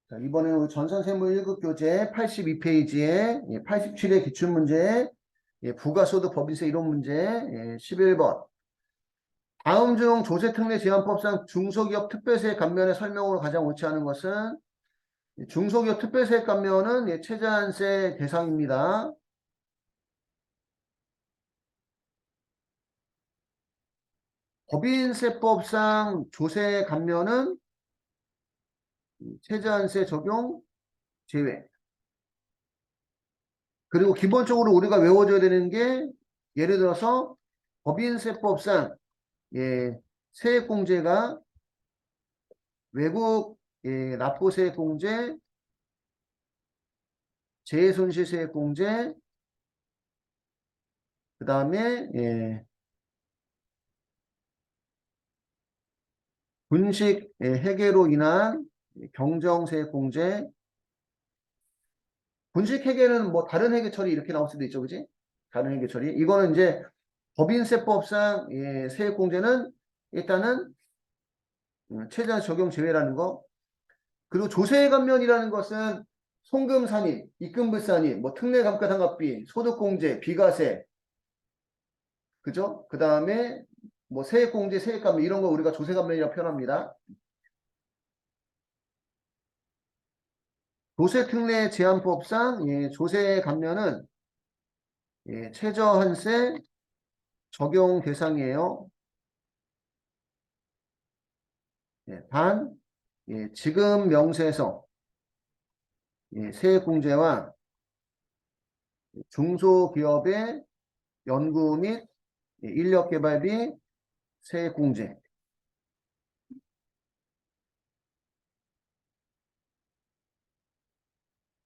자, 이번에는 우리 전산세무 1급 교재 82페이지에 87회 기출문제, 부가소득 법인세 이론 문제 11번. 다음 중 조세특례제한법상 중소기업 특별세액 감면의 설명으로 가장 옳지 않은 것은 중소기업 특별세액 감면은 최저한세 대상입니다. 법인세법상 조세 감면은 최저한세 적용 제외. 그리고 기본적으로 우리가 외워줘야 되는 게 예를 들어서 법인세법상 세액공제가 외국 납부세액공제, 재손실세액공제, 그 다음에 분식 회계로 인한 경정세액공제, 분식 회계는 뭐 다른 회계 처리 이렇게 나올 수도 있죠, 그지? 다른 회계 처리. 이거는 이제 법인세법상 세액공제는 일단은 최저한 적용 제외라는 거. 그리고 조세감면이라는 것은 송금산입, 입금불산입, 뭐 특례감가상각비, 소득공제, 비과세, 그죠? 그 다음에 뭐 세액공제, 세액감면 이런 거 우리가 조세감면이라고 표현합니다. 조세특례제한법상 조세감면은 최저한세 적용 대상이에요. 단 지급 명세서 세액공제와 중소기업의 연구 및 인력개발비 세액공제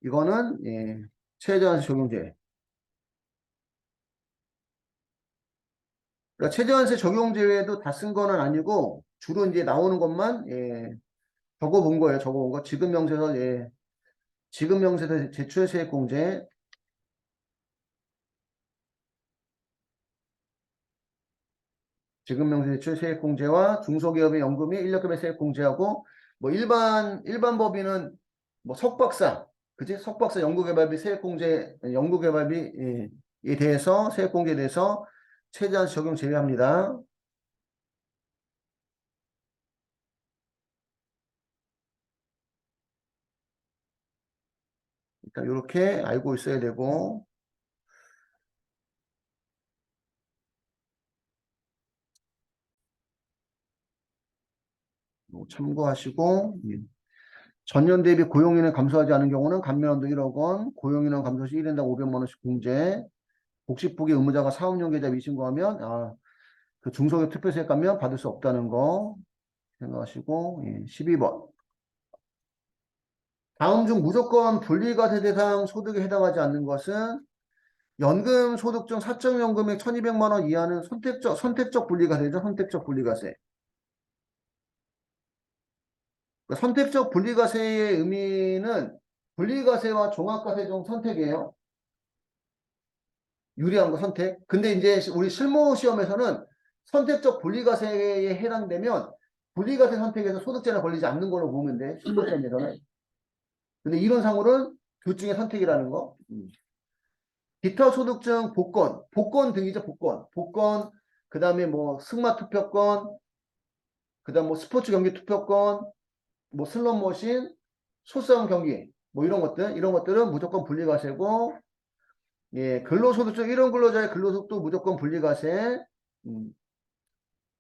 이거는 최저한세 적용제. 그러니까 최저한세 적용 제외도 다 쓴 거는 아니고 주로 이제 나오는 것만 적어 본 거예요. 적어 본 거. 지급 명세서 제출 세액 공제. 지급 명세 제출 세액 공제와 중소기업의 연금 및 인력급의 세액 공제하고 뭐 일반 법인은 뭐 석박사, 그지? 석박사 연구개발비 세액 공제 연구개발비에 대해서 세액 공제에 대해서 최저한세 적용 제외합니다. 일단 이렇게 알고 있어야 되고 참고하시고 전년 대비 고용인을 감소하지 않은 경우는 감면원도 1억 원, 고용인원 감소 시 1인당 500만 원씩 공제, 복지부기 의무자가 사업용 계좌 미신고하면 그 중소기업 특별세액 감면 받을 수 없다는 거 생각하시고 12번. 다음 중 무조건 분리과세 대상 소득에 해당하지 않는 것은 연금 소득 중 사적연금액 1200만 원 이하는 선택적 분리과세죠. 선택적 분리과세. 그러니까 선택적 분리과세의 의미는 분리과세와 종합과세 중 선택이에요. 유리한 거 선택. 근데 이제 우리 실무 시험에서는 선택적 분리과세에 해당되면 분리과세 선택에서 소득세는 걸리지 않는 걸로 보면 돼. 실무 시험에서는. 근데 이론상으로는 둘 중에 선택이라는 거. 기타 소득증 복권 등이죠. 복권, 그 다음에 뭐 승마 투표권, 그 다음 뭐 스포츠 경기 투표권, 뭐 슬롯머신, 소싸움 경기, 뭐 이런 것들은 무조건 분리과세고, 근로소득증 이런 근로자의 근로소득도 무조건 분리과세.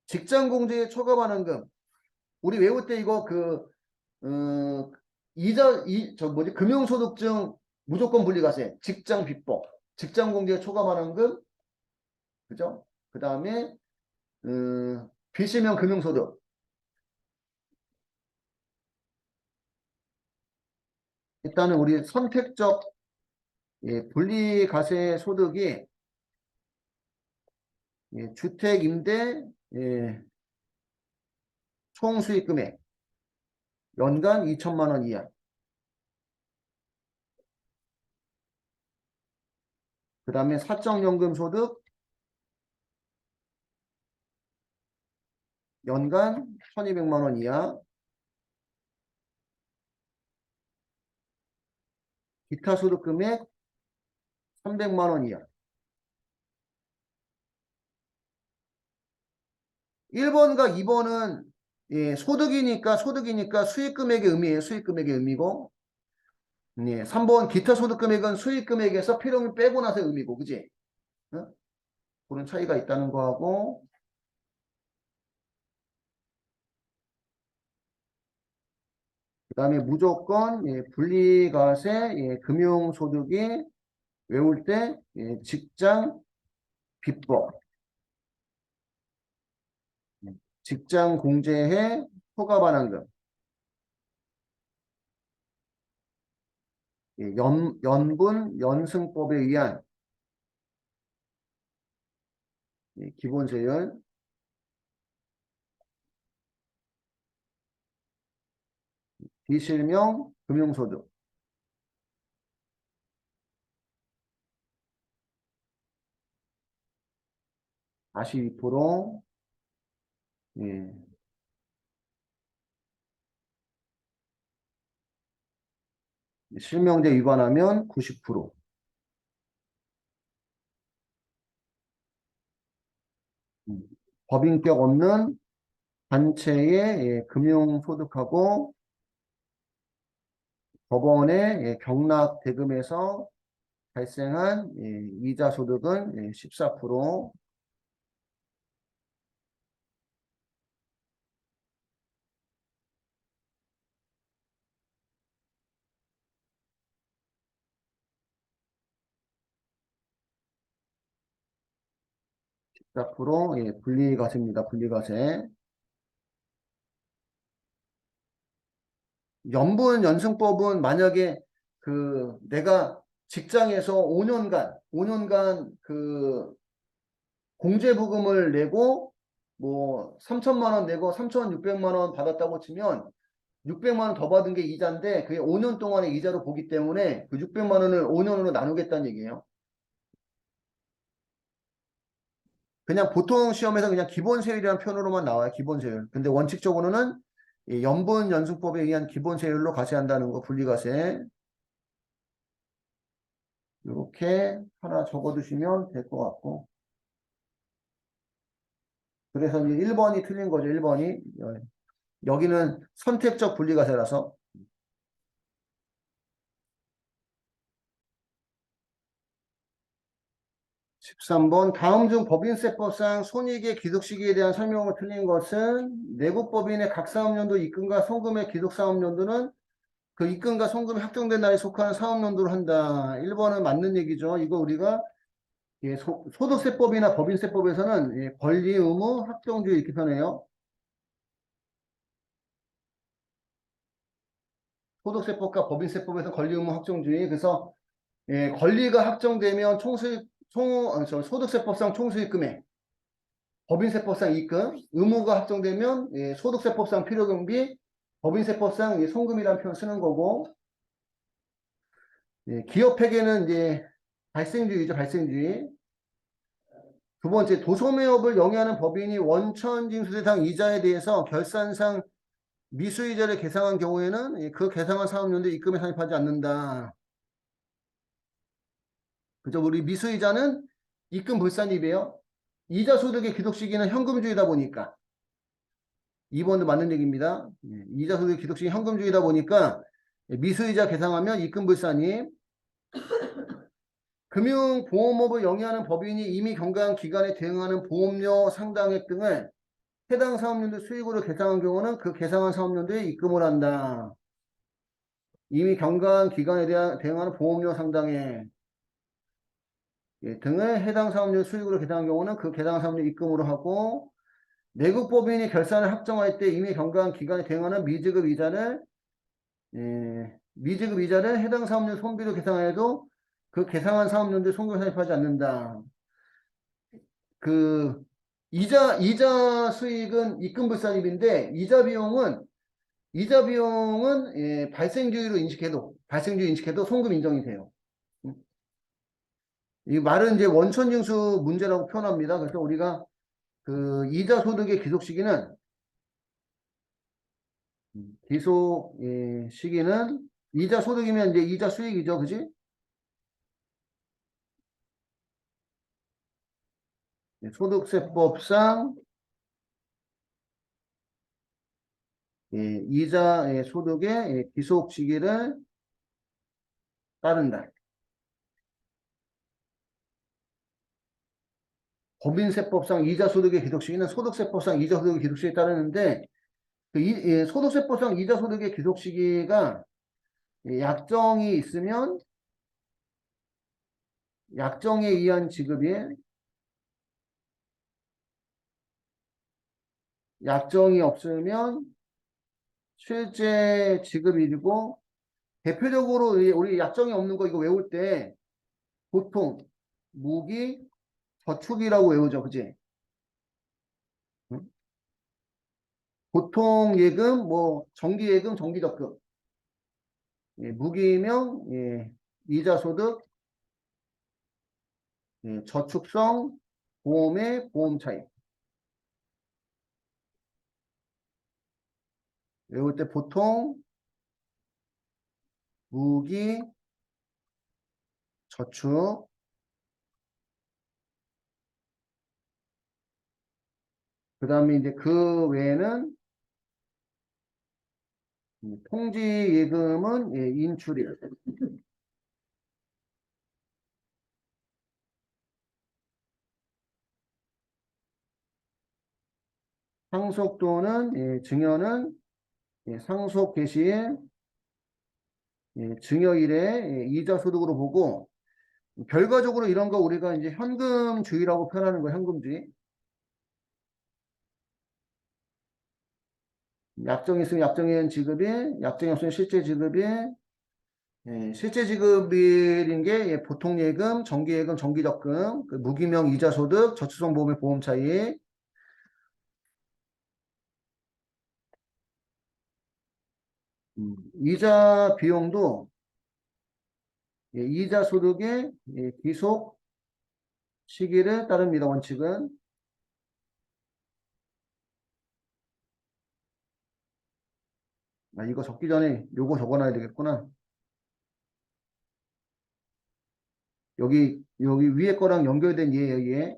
직장공제에 초과반환금. 우리 외울 때 이거 금융소득증 무조건 분리과세. 직장비법. 직장공제에 초과반환금. 그죠? 그 다음에, 비실명 금융소득. 일단은 우리 선택적, 분리과세 소득이, 주택, 임대, 총 수익 금액. 연간 2천만 원 이하. 그 다음에 사적연금 소득 연간 1200만 원 이하. 기타 소득 금액 300만 원 이하. 1번과 2번은 예, 소득이니까 수익 금액의 의미예요. 수익 금액의 의미고. 예, 3번 기타 소득 금액은 수익 금액에서 필요금 빼고 나서 의미고. 그지? 어? 그런 차이가 있다는 거하고 그다음에 무조건 예, 분리과세 예, 금융소득이 외울 때 예, 직장 비법 직장 공제에 초과반환금 예, 연분 연승법에 의한 예, 기본세율 비실명 금융소득 42% 예, 실명제 위반하면 90% 법인격 없는 단체의 예, 금융소득하고 법원의 예, 경락 대금에서 발생한 예, 이자 소득은 예, 14%, 14% 예, 분리과세입니다. 분리과세. 연분연승법은 만약에 그 내가 직장에서 5년간 그 공제부금을 내고 뭐 3천만 원 내고 3,600만 원 받았다고 치면 600만 원 더 받은 게 이자인데 그게 5년 동안의 이자로 보기 때문에 그 600만 원을 5년으로 나누겠다는 얘기예요. 그냥 보통 시험에서 그냥 기본세율이라는 표현으로만 나와요. 기본세율. 근데 원칙적으로는 이 연분연승법에 의한 기본세율로 과세한다는 거 분리과세. 이렇게 하나 적어두시면 될 것 같고. 그래서 이제 1번이 틀린 거죠. 1번이. 여기는 선택적 분리과세라서. 13번 다음 중 법인세법상 손익의 기록 시기에 대한 설명을 틀린 것은 내국법인의 각사업연도 입금과 송금의 기록사업연도는 그 입금과 송금이 확정된 날에 속하는 사업연도를 한다. 1번은 맞는 얘기죠. 이거 우리가 예, 소득세법이나 법인세법에서는 예, 권리, 의무, 확정주의 이렇게 표현해요. 소득세법과 법인세법에서 권리, 의무, 확정주의. 그래서 예, 권리가 확정되면 소득세법상 총수익금액, 법인세법상 입금, 의무가 확정되면 예, 소득세법상 필요경비, 법인세법상 예, 송금이라는 표현 쓰는 거고, 예, 기업회계는 이제 발생주의죠, 발생주의. 두 번째, 도소매업을 영위하는 법인이 원천징수대상 이자에 대해서 결산상 미수이자를 계상한 경우에는 예, 그 계상한 사업연도에 입금에 산입하지 않는다. 그죠? 우리 미수이자는 입금 불산입이에요. 이자 소득의 기록 시기는 현금주의다 보니까 2번도 맞는 얘기입니다. 예, 이자 소득의 기록 시기 현금주의다 보니까 미수이자 계상하면 입금 불산입. 금융보험업을 영위하는 법인이 이미 경과한 기간에 대응하는 보험료 상당액 등을 해당 사업연도 수익으로 계상한 경우는 그 계상한 사업연도에 입금을 한다. 이미 경과한 기간에 대응하는 보험료 상당액 예, 등을 해당 사업료 수익으로 계상한 경우는 그 계상한 사업료 입금으로 하고 내국법인이 결산을 확정할 때 이미 경과한 기간에 대응하는 미지급 이자를 미지급 이자를 해당 사업료 손비로 계상해도 그 계상한 사업료인데 송금 산입하지 않는다. 그 이자 수익은 입금불산입인데 이자 비용은 예, 발생주의 인식해도 송금 인정이 돼요. 이 말은 이제 원천징수 문제라고 표현합니다. 그래서 우리가 그 이자 소득의 기속 시기는 기속 예, 시기는 이자 소득이면 이제 이자 수익이죠. 그지? 소득세법상 이자 소득의 기속 시기를 따른다. 법인세법상 이자 소득의 기속 시기는 소득세법상 이자 소득의 기속 시기에 따르는데 소득세법상 이자 소득의 기속 시기가 약정이 있으면 약정에 의한 지급이 약정이 없으면 실제 지급일이고 대표적으로 우리 약정이 없는 거 이거 외울 때 보통 무기 저축이라고 외우죠. 그지? 응? 보통 예금, 뭐 정기예금, 정기적금, 무기명, 이자소득, 저축성, 보험의 보험 차익. 외울 때 보통 무기, 저축, 그 다음에 이제 그 외에는 통지예금은 인출일. 상속도는 증여는 상속 개시일, 증여일에 이자 소득으로 보고 결과적으로 이런 거 우리가 이제 현금주의라고 표현하는 거 현금주의. 약정이 있으면 약정인 지급일, 약정이 없으면 실제 지급일, 실제 지급일인 게 보통 예금, 정기 예금, 정기 적금, 그 무기명 이자 소득, 저축성 보험의 보험 차익. 이자 비용도 이자 소득의 기속 시기를 따릅니다. 원칙은. 이거 적기 전에 요거 적어놔야 되겠구나. 여기 위에 거랑 연결된 예예요, 예.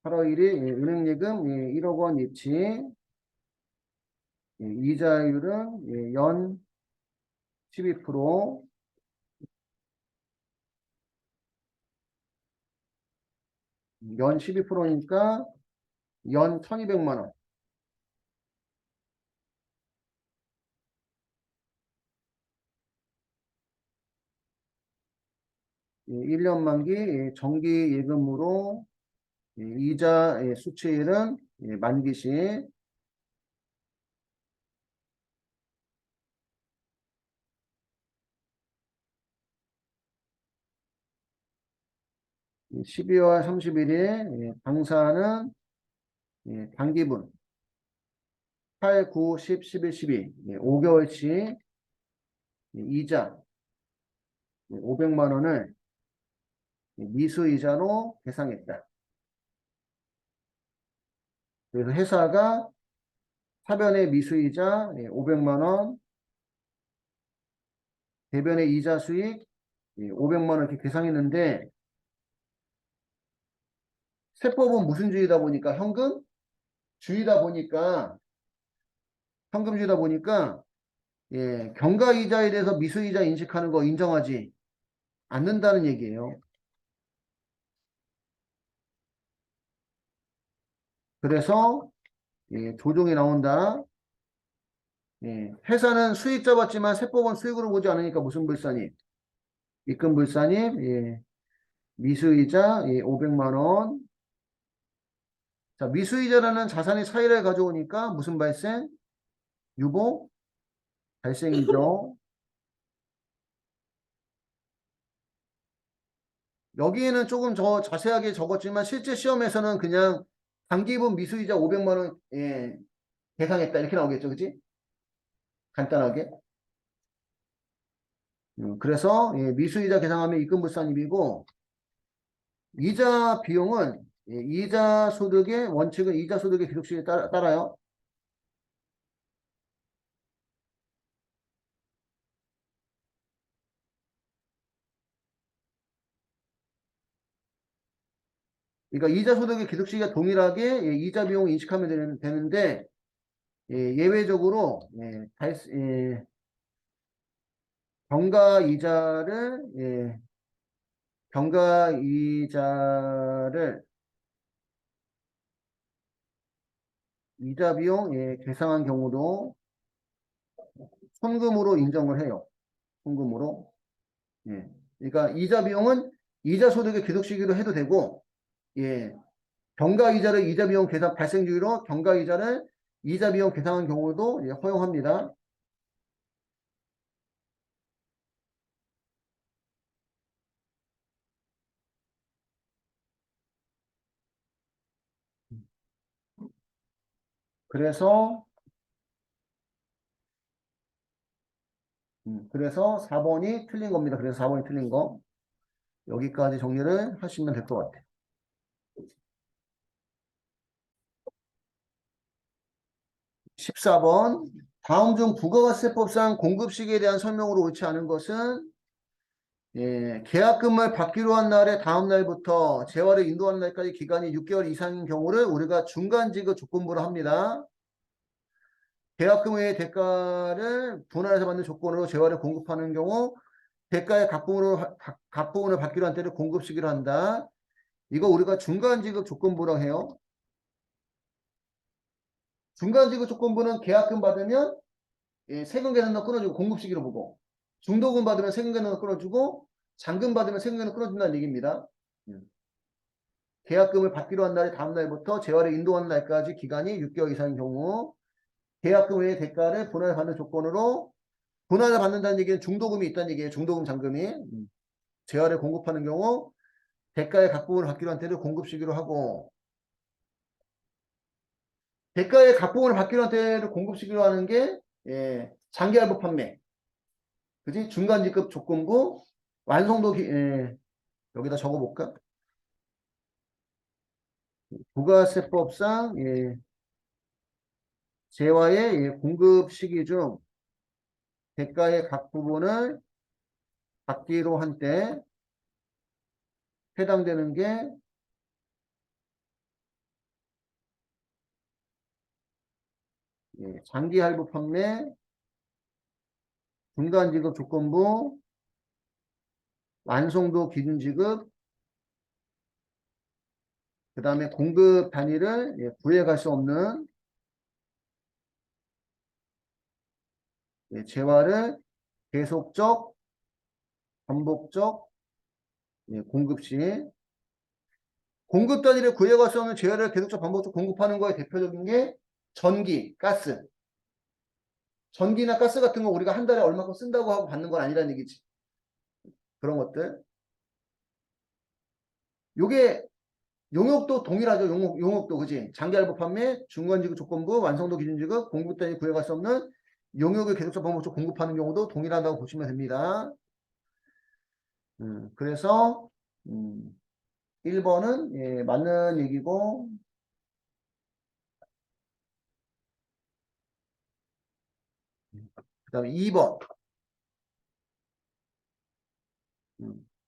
팔 월 1일 은행예금 1억 원 입치. 이자율은 연 12%, 연 12%니까 연 1200만 원. 1년 만기 정기 예금으로 이자 수취일은 만기 시 12월 31일 당사는 단기분 8, 9, 10, 11, 12 5개월치 이자 500만 원을 미수이자로 계상했다. 그래서 회사가 사변의 미수이자 500만 원, 대변의 이자 수익 500만 원 이렇게 계상했는데 세법은 무슨 주의다 보니까 현금주의다 보니까 경과이자에 대해서 미수이자 인식하는 거 인정하지 않는다는 얘기예요. 그래서 조정이 나온다. 회사는 수익 잡았지만 세법은 수익으로 보지 않으니까 무슨 불산입? 입금 불산입 미수이자 500만 원. 자, 미수이자라는 자산의 차이를 가져오니까 무슨 발생? 유보 발생이죠. 여기에는 조금 더 자세하게 적었지만 실제 시험에서는 그냥 단기분 미수이자 500만 원 계상했다. 이렇게 나오겠죠. 그지? 간단하게. 그래서 예, 미수이자 계상하면 입금불산입이고 이자 비용은 예, 이자 소득의 원칙은 이자 소득의 기록식에 따라요. 그러니까 이자 소득의 기록식이 동일하게 예, 이자 비용을 인식하면 되는데 예외적으로 경과 이자를 경과 이자를 이자 비용 계상한 경우도 손금으로 인정을 해요. 손금으로. 예. 그러니까 이자 비용은 이자 소득의 기록시기로 해도 되고 예. 경과 이자를 이자 비용 계산 발생 주기로 경과 이자를 이자 비용 계산한 경우도 예, 허용합니다. 그래서 그래서 4번이 틀린 겁니다. 그래서 4번이 틀린 거. 여기까지 정리를 하시면 될 것 같아요. 14번. 다음 중 부가가세법상 공급시기에 대한 설명으로 옳지 않은 것은 계약금을 받기로 한 날의 다음 날부터 재화를 인도하는 날까지 기간이 6개월 이상인 경우를 우리가 중간지급 조건부로 합니다. 계약금 외의 대가를 분할해서 받는 조건으로 재화를 공급하는 경우 대가의 각부분을 받기로 한 때를 공급시기로 한다. 이거 우리가 중간지급 조건부라고 해요. 중간지급 조건부는 계약금 받으면 세금 계산도 끊어주고 공급시기로 보고 중도금 받으면 세금 계산도 끊어주고 잔금 받으면 세금 계산도 끊어준다는 얘기입니다. 계약금을 받기로 한 날의 다음 날부터 재화를 인도하는 날까지 기간이 6개월 이상인 경우 계약금 외의 대가를 분할을 받는 조건으로 분할을 받는다는 얘기는 중도금이 있다는 얘기예요. 중도금 잔금이 재화를 공급하는 경우 대가의 각부분을 받기로 한 때를 공급시기로 하고 대가의 각부분을 받기로 한 때를 공급시키로 하는 게 장기할부 판매, 그지? 중간지급 조건부, 완성도 여기다 적어볼까? 부가세법상 재화의 공급 시기 중 대가의 각 부분을 받기로 한 때 해당되는 게 장기할부 판매, 중간지급 조건부, 완성도 기준지급, 그 다음에 공급 단위를 구해갈 수 없는 재화를 계속적, 반복적 공급 시 공급 단위를 구해갈 수 없는 재화를 계속적, 반복적 공급하는 거에 대표적인 게 전기, 가스. 전기나 가스 같은 거 우리가 한 달에 얼마큼 쓴다고 하고 받는 건 아니라는 얘기지. 그런 것들. 요게 용역도 동일하죠. 용역도 그지. 장기할부 판매, 중간지급 조건부, 완성도 기준지급, 공급 단위 구해갈 수 없는 용역을 계속적 반복적 공급하는 경우도 동일하다고 보시면 됩니다. 그래서 1번은 맞는 얘기고 그 다음에 2번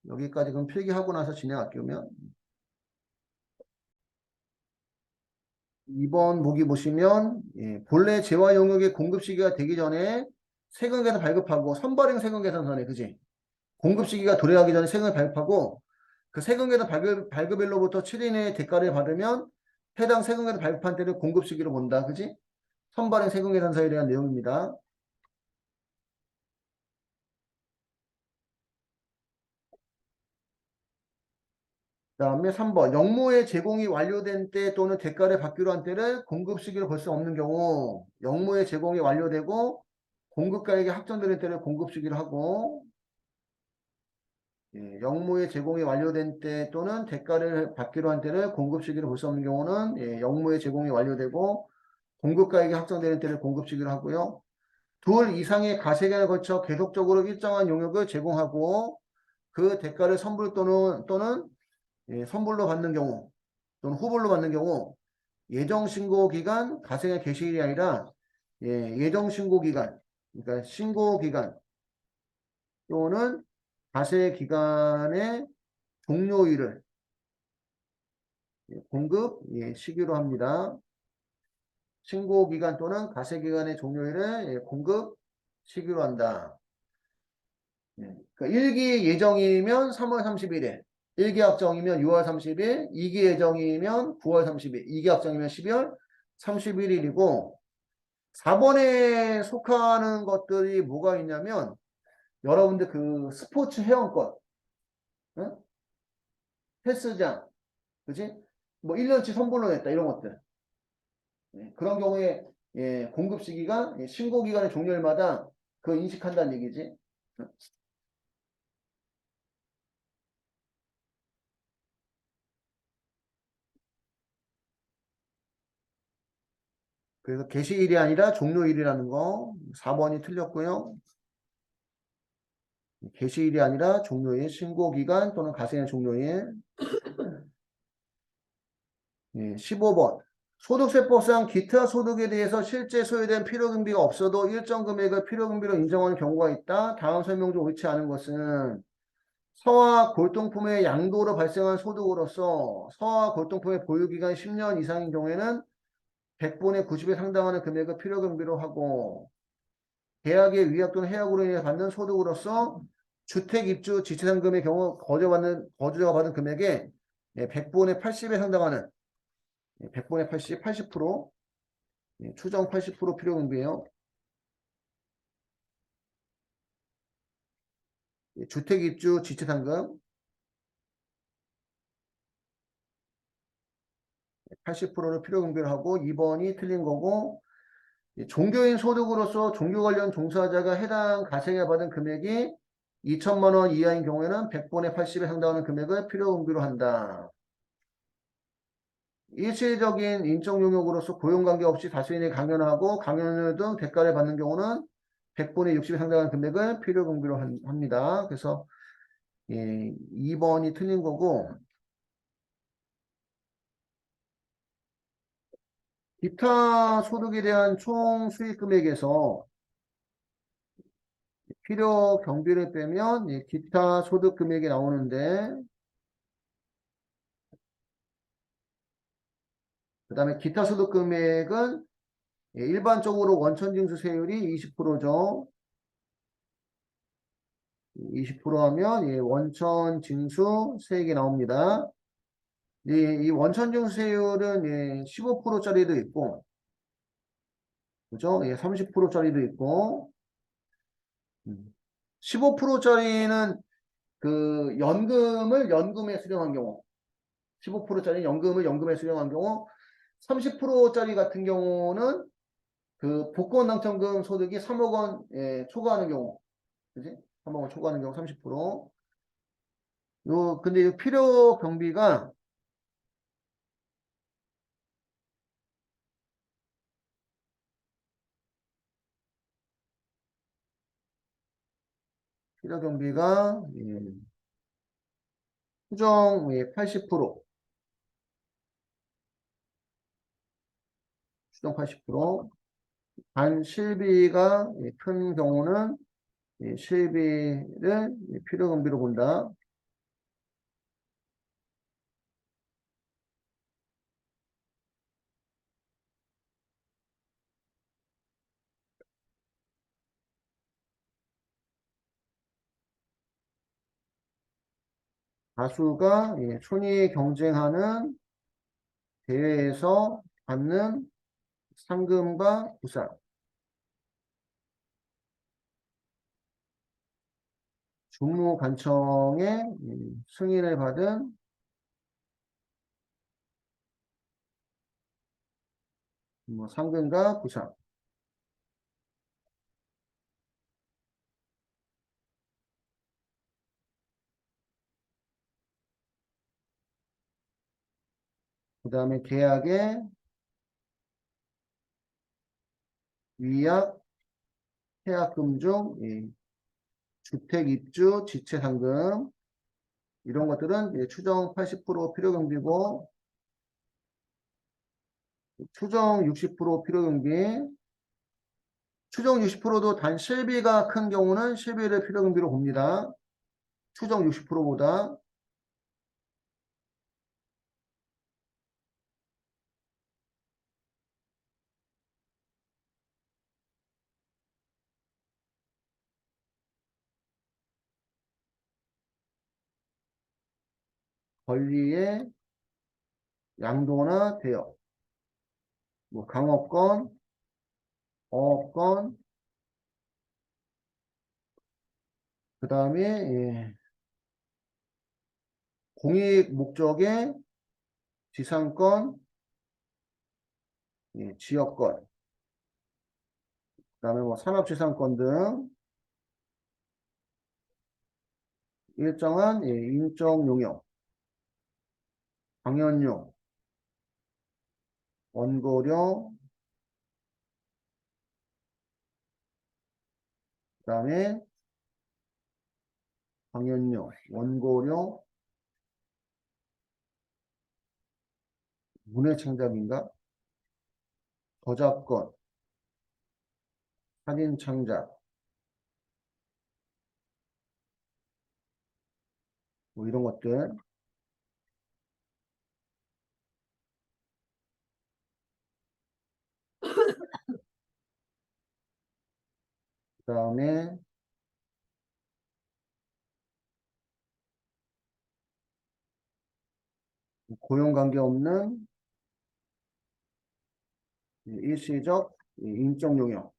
여기까지 그럼 필기하고 나서 진행할게요. 그러면 2번 보기 보시면 본래 재화 용역의 공급 시기가 되기 전에 세금계산 발급하고 선발행 세금계산서네 그지? 공급 시기가 도래하기 전에 세금을 발급하고 그 세금계산 발급일로부터 7일 내에 대가를 받으면 해당 세금계산 발급한 때를 공급 시기로 본다 그지? 선발행 세금계산서에 대한 내용입니다. 그 다음에 3번 영무의 제공이 완료된 때 또는 대가를 받기로 한 때를 공급 시기로 볼 수 없는 경우 영무의 제공이 완료되고 공급가액이 확정되는 때를 공급 시기로 하고 영무의 제공이 완료된 때 또는 대가를 받기로 한 때를 공급 시기로 볼 수 없는 경우는 영무의 제공이 완료되고 공급가액이 확정되는 때를 공급시기로 하고요. 둘 이상의 가세기간을 거쳐 계속적으로 일정한 용역을 제공하고 그 대가를 선불 또는 선불로 받는 경우 또는 후불로 받는 경우 예정신고기간 가세기간 개시일이 아니라 예정신고기간 그러니까 신고기간 또는 가세기간의 종료일을 공급 시기로 합니다. 신고기간 또는 가세기간의 종료일을 공급 시기로 한다. 그러니까 1기 예정이면 3월 31일, 1기 확정이면 6월 30일, 2기 예정이면 9월 30일, 2기 확정이면 12월 31일이고 4번에 속하는 것들이 뭐가 있냐면 여러분들 그 스포츠 회원권, 응? 헬스장, 그지? 뭐 1년치 선불로 냈다 이런 것들. 그런 경우에 공급 시기가 신고 기간의 종료일마다 그 인식한다는 얘기지. 그래서 개시일이 아니라 종료일이라는 거 4번이 틀렸고요. 개시일이 아니라 종료일, 신고기간 또는 가세의 종료일. 15번. 소득세법상 기타 소득에 대해서 실제 소요된 필요금비가 없어도 일정 금액을 필요금비로 인정하는 경우가 있다. 다음 설명 중 옳지 않은 것은 서화 골동품의 양도로 발생한 소득으로서 서화 골동품의 보유기간이 10년 이상인 경우에는 100분의 90에 상당하는 금액을 필요금비로 하고 계약의 위약 또는 해약으로 인해 받는 소득으로서 주택 입주 지체상금의 경우 거주자가 받은 금액의 100분의 80에 상당하는 100분의 80, 80% 추정 80% 필요금비예요. 주택 입주 지체상금 80%를 필요금비로 하고 2번이 틀린 거고 종교인 소득으로서 종교 관련 종사자가 해당 가세에 받은 금액이 2천만 원 이하인 경우에는 100분의 80에 상당하는 금액을 필요금비로 한다. 일시적인 인적 용역으로서 고용관계 없이 다수인이 강연하고 강연료 등 대가를 받는 경우는 100분의 60에 상당하는 금액을 필요금비로 합니다. 그래서 2번이 틀린 거고 기타 소득에 대한 총 수익 금액에서 필요 경비를 빼면 기타 소득 금액이 나오는데 그 다음에 기타 소득 금액은 일반적으로 원천징수세율이 20%죠. 20% 하면 원천징수세액이 나옵니다. 이 원천징수세율은 15%짜리도 있고, 그죠? 30%짜리도 있고, 15%짜리는 그 연금에 수령한 경우, 15%짜리 연금을 연금에 수령한 경우, 30%짜리 같은 경우는 그 복권 당첨금 소득이 3억 원 초과하는 경우, 그지? 3억 원 초과하는 경우 30%. 근데 이 필요 경비가 필요 경비가 수정 80%, 수정 80%, 반실비가 큰 경우는 실비를 필요 경비로 본다. 가수가 순위 경쟁하는 대회에서 받는 상금과 부상, 주무관청의 승인을 받은 뭐 상금과 부상. 그 다음에 계약의 위약, 해약금 중 주택 입주, 지체 상금 이런 것들은 추정 80% 필요경비고 추정 60% 필요경비 추정 60%도 단 실비가 큰 경우는 실비를 필요경비로 봅니다. 추정 60%보다 권리의 양도나 대여 뭐 강업권, 어업권 그 다음에 공익 목적의 지상권, 지역권, 그 다음에 뭐 산업지상권 등 일정한 인적 용역, 방연료, 원고료, 그 다음에 방연료, 원고료, 문해창작인가? 저작권, 사진창작, 뭐 이런 것들. 그 다음에 고용관계 없는 일시적 인적 용역,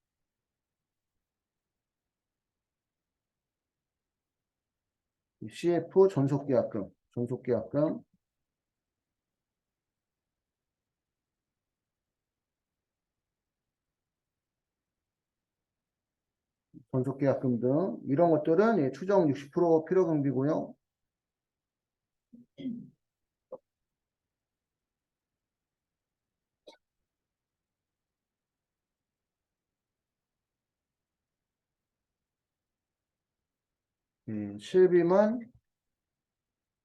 CF 전속계약금, 전속계약금, 전속계약금 등 이런 것들은 추정 60% 필요경비고요. 실비만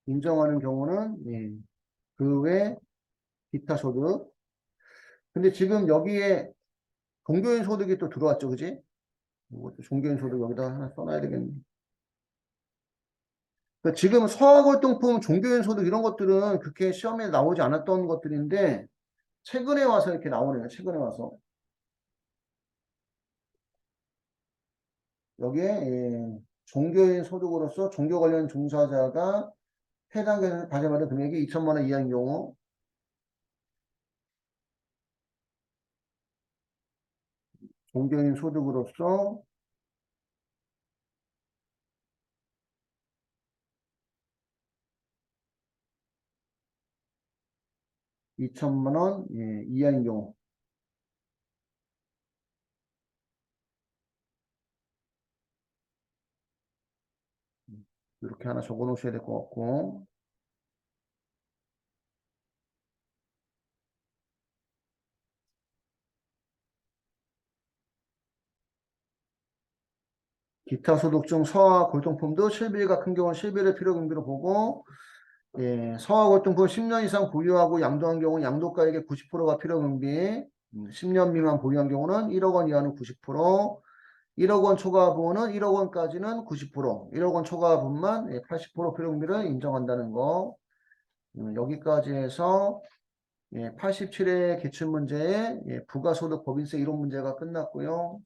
인정하는 경우는 그 외 기타 소득. 근데 지금 여기에 종교인 소득이 또 들어왔죠, 그지? 이것도 종교인 소득 여기다 하나 써놔야 되겠네. 그러니까 지금 서학활동품, 종교인 소득 이런 것들은 그렇게 시험에 나오지 않았던 것들인데 최근에 와서 이렇게 나오네요. 최근에 와서 여기에 종교인 소득으로서 종교 관련 종사자가 해당 계에서 발생받은 금액이 2천만 원 이하인 경우 종교인 소득으로서 2천만 원 이하인 경우 이렇게 하나 적어 놓으셔야 될 것 같고 기타 소득 중 서화 골동품도 실비가 큰 경우는 실비를 필요경비로 보고 서화 골동품 10년 이상 보유하고 양도한 경우는 양도가액의 90%가 필요경비 10년 미만 보유한 경우는 1억 원 이하는 90% 1억 원 초과분은 1억 원까지는 90% 1억 원 초과분만 80% 필요경비를 인정한다는 거 여기까지 해서 87회 기출문제의 부가소득 법인세 이론 문제가 끝났고요.